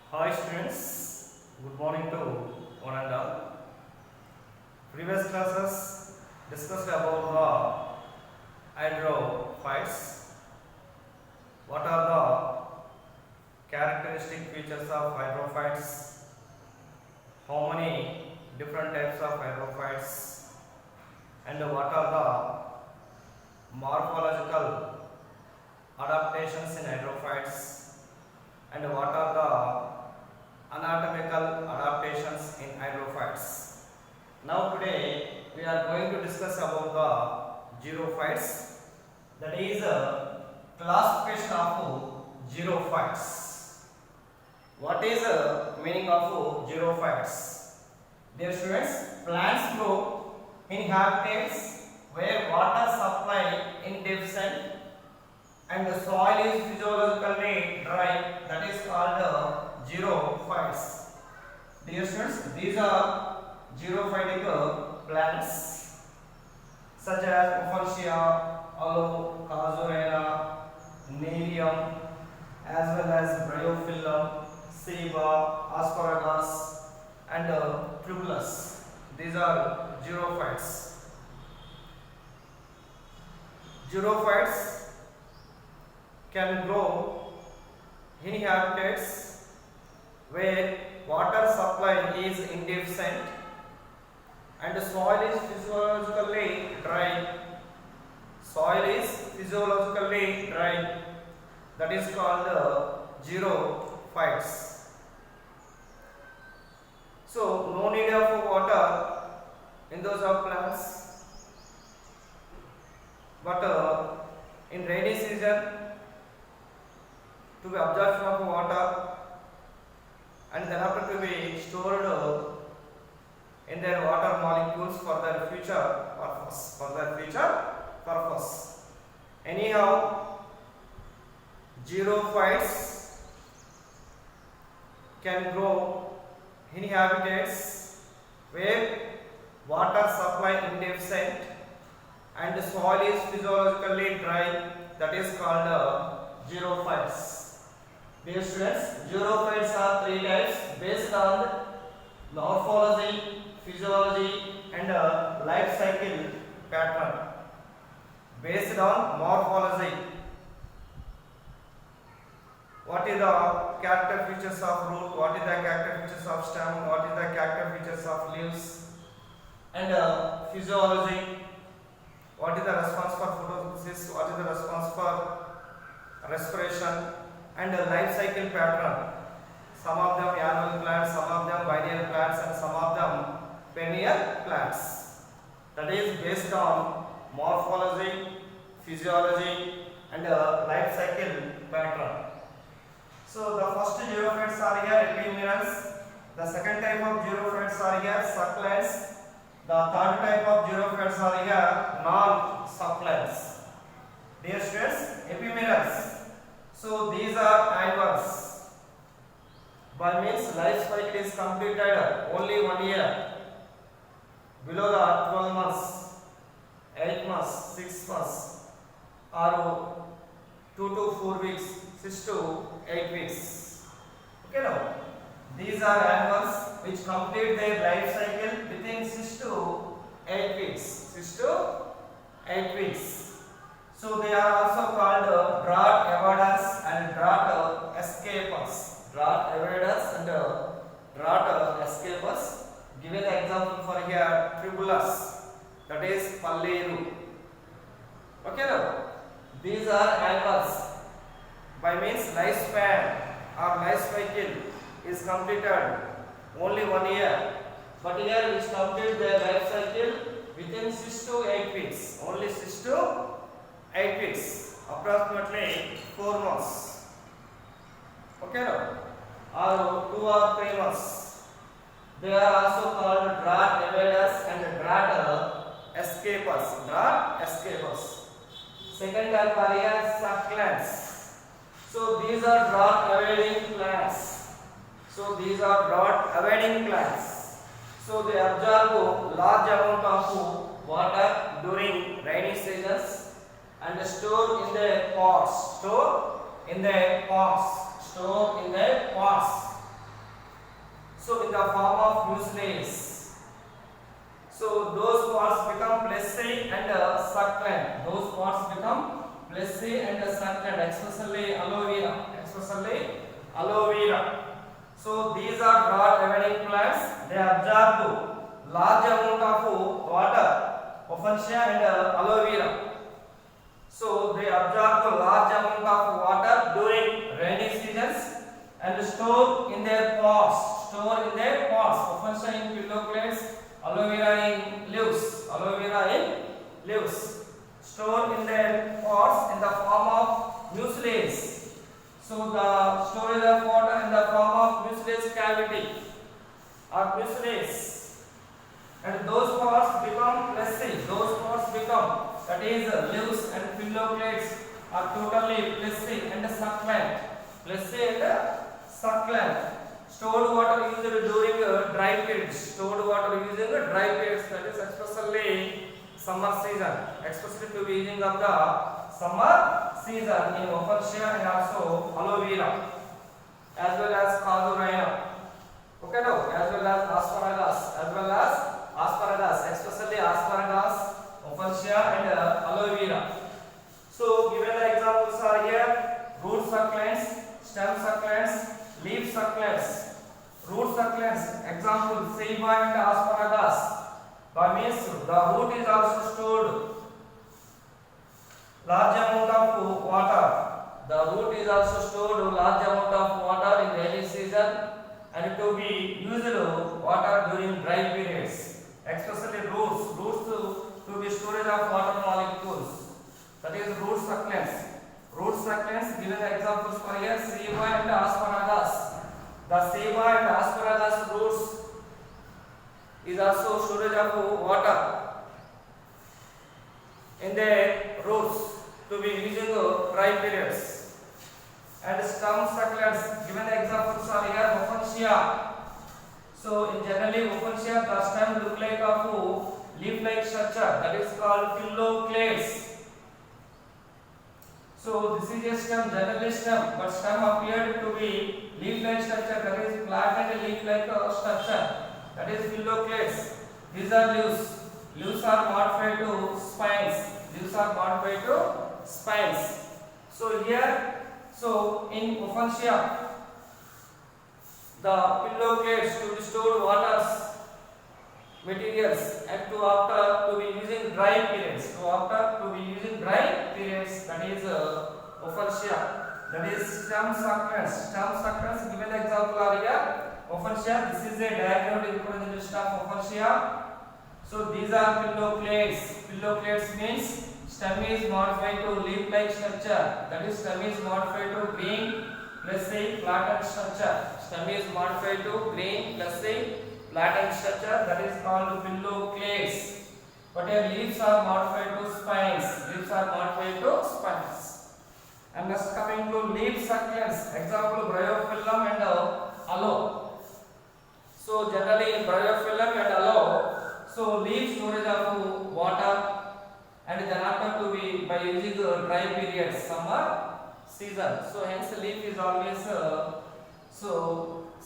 Hi students, good morning to one and all. Previous classes discussed about the hydrophytes. What are the characteristic features of hydrophytes? How many different types of hydrophytes? And what are the morphological adaptations in hydrophytes? And what are the anatomical adaptations in hydrophytes? Now today we are going to discuss about the xerophytes, that is a classification of xerophytes. What is the meaning of xerophytes? Dear students, plants grow in habitats where water supply is deficient and the soil is physiologically dry, that is called xerophytes. Dear students, these are xerophytic plants such as Ophalcia, Aloe, Casuarina, Nerium, as well as Bryophyllum, Ceiba, Asparagus, and Tribulus. These are xerophytes. Xerophytes can grow in habitats where water supply is indeficient and the soil is physiologically dry. Soil is physiologically dry. That is called xerophytes. So no need of water in those of plants, but in rainy season to be absorption of water and then after to be stored in their water molecules for their future purpose. Anyhow, xerophytes can grow in habitats where water supply indeficient and the soil is physiologically dry, that is called xerophytes. Dear students, xerophytes are three types based on morphology, physiology and life cycle pattern. Based on morphology, what is the character features of root, what is the character features of stem, what is the character features of leaves, and physiology, what is the response for photosynthesis, what is the response for respiration, and a life cycle pattern. Some of them annual plants, some of them biennial plants, and some of them perennial plants. That is based on morphology, physiology, and life cycle pattern. So the first xerophytes are here ephemerals. The second type of xerophytes are here succulents. The third type of xerophytes are here non-succulents. Dear students, ephemerals. So these are annuals. By means life cycle is completed only 1 year. Below the 12 months, 8 months, 6 months, or 2 to 4 weeks, 6 to 8 weeks. Okay now, these are annuals which complete their life cycle within 6 to 8 weeks. 6 to 8 weeks. So they are also called drought avoiders and drought escapers. Drought avoiders and drought escapers. Given the example for here, Tribulus, that is Palleru. Okay now, these are annuals. By means lifespan or life cycle is completed only 1 year. But here we complete their life cycle within 6 to 8 weeks. Only 6 to 8 weeks, approximately 4 months. Okay now, or 2 or 3 months. They are also called drought evaders and drought escapers. Drought escapers. Second type are here succulents. So these are drought evading plants. So they absorb large amount of water during rainy seasons and store in the pots. Store in the pots. So in the form of mucilaginous. So those parts become fleshy and succulent. Those parts become fleshy and succulent, especially aloe vera. Aloe vera. So these are broad evergreen plants. They absorb large amount of water, Opuntia and aloe vera. So they absorb the large amount of water during rainy seasons and store in their pods. Opuntia in pillowclades, aloe vera in leaves. Store in their pods in the form of mucilage. So the storage of water in the form of mucilage cavity or mucilage. And those parts become fleshy. That is leaves and pillowclades are totally fleshy and succulent. Stored water used during dry periods. That is especially summer season. Especially to be using of the summer season in Opuntia and also aloe vera, as well as Casuarina. Okay, no, as well as asparagus, especially asparagus, Opuntia and aloe vera. So given the examples are here: root succulents, stem succulents, leaf succulents. Root succulents, example ceiba and asparagus. That means the root is also stored large amount of water. The root is also stored large amount of water in rainy season and to be used water during dry periods. Especially roots to be storage of water molecules. That is root succulents. Given the examples for here: ceiba and asparagus. The ceiba and asparagus roots is also storage of water in their roots to be using dry periods. And stem succulents, given the examples are here: Opuntia. So in generally Opuntia, the stem look like of leaf-like structure, that is called pillowclades. So this is a stem, generally stem, but stem appeared to be leaf-like structure, that is flattened leaf-like structure, that is pillowclades. These are leaves. Leaves are modified to spines. So here, in Opuntia, the pillowclades to be stored waters materials and to after to be using dry periods. That is Opuntia. That is stem succulents. Given the example are here: Opuntia. This is a diagram representation of Opuntia. So these are pillowclades. Pillowclades means stem is modified to leaf-like structure. That is, stem is modified to green plus a flattened structure. That is called pillowclades. But here leaves are modified to spines. And next coming to leaf succulents. Example: bryophyllum and aloe. So generally in bryophyllum and aloe, so leaf storage of water and then after to be by using dry periods, summer season. So hence leaf is always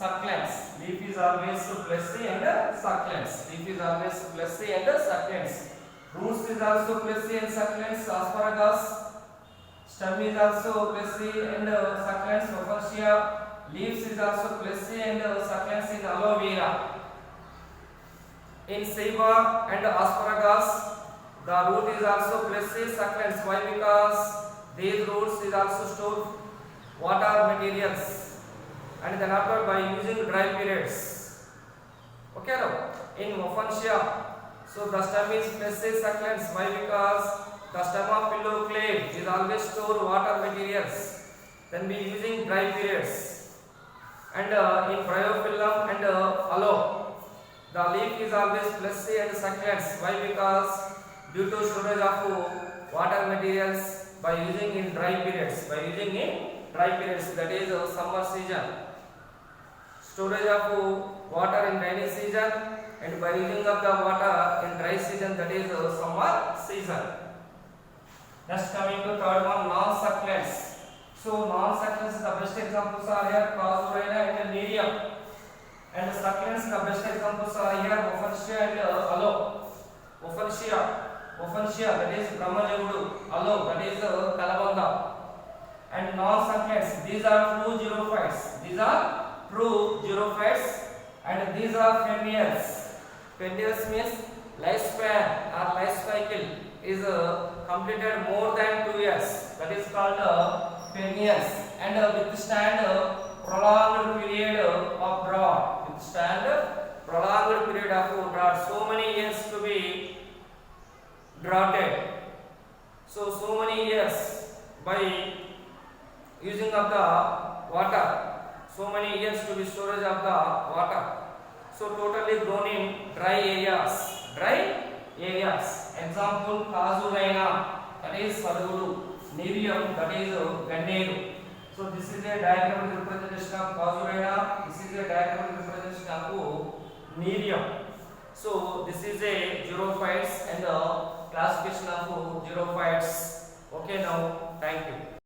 succulents. Leaf is always fleshy and succulents. Roots is also fleshy and succulents. Asparagus. Stem is also fleshy and succulents. Opuntia. Leaves is also fleshy and succulents in aloe vera. In ceiba and asparagus, the root is also fleshy succulents. Why? Because these roots is also stored water materials and then after by using dry periods. Okay, now in Opuntia, so the stem is fleshy succulents. Why? Because the stem of pillowclade is always store water materials, then be using dry periods. And in bryophyllum and aloe, the leaf is always fleshy and succulents. Why? Because due to storage of water materials by using in dry periods. That is summer season. Storage of water in rainy season and by using of the water in dry season, that is summer season. Next coming to third one, non-succulents. So non-succulents, the best examples are here: Casuarina and Nerium. And succulents the best examples are here Ophionia and aloe. Ophionia that is Brahmajagudu, aloe that is Kalabanga. And non-succulents, these are true xerophytes. And these are perennials. Perennials means lifespan or life cycle is completed more than 2 years. That is called perennials. And withstand prolonged period of drought. Withstand prolonged period of drought. So many years to be droughted. So many years by using of the water. So many years to be storage of the water. So totally grown in dry areas. Example Casuarina, that is Sadudu, Nerium, that is Ganneru. So this is a diagram representation of Casuarina. This is a diagram representation of Nerium. So this is a xerophytes and the classification of xerophytes. Okay, now thank you.